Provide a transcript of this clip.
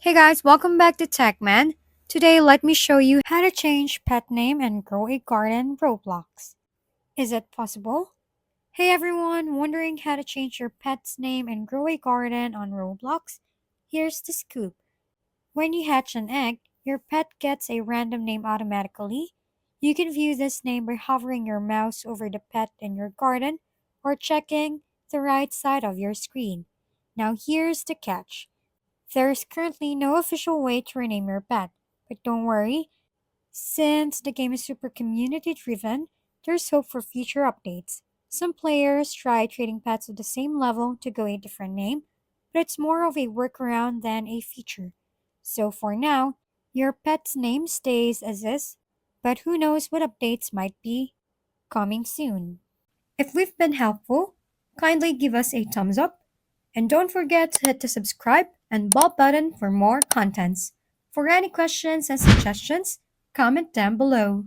Hey guys, welcome back to TechMan. Today, let me show you how to change pet name and grow a garden Roblox. Is it possible? Hey everyone, wondering how to change your pet's name and grow a garden on Roblox? Here's the scoop. When you hatch an egg, your pet gets a random name automatically. You can view this name by hovering your mouse over the pet in your garden or checking the right side of your screen. Now here's the catch. There is currently no official way to rename your pet, but don't worry, since the game is super community driven, there's hope for future updates. Some players try trading pets of the same level to go a different name, but it's more of a workaround than a feature. So for now, your pet's name stays as is, but who knows what updates might be coming soon. If we've been helpful, kindly give us a thumbs up and don't forget to hit the subscribe and bell button for more contents. For any questions and suggestions, comment down below.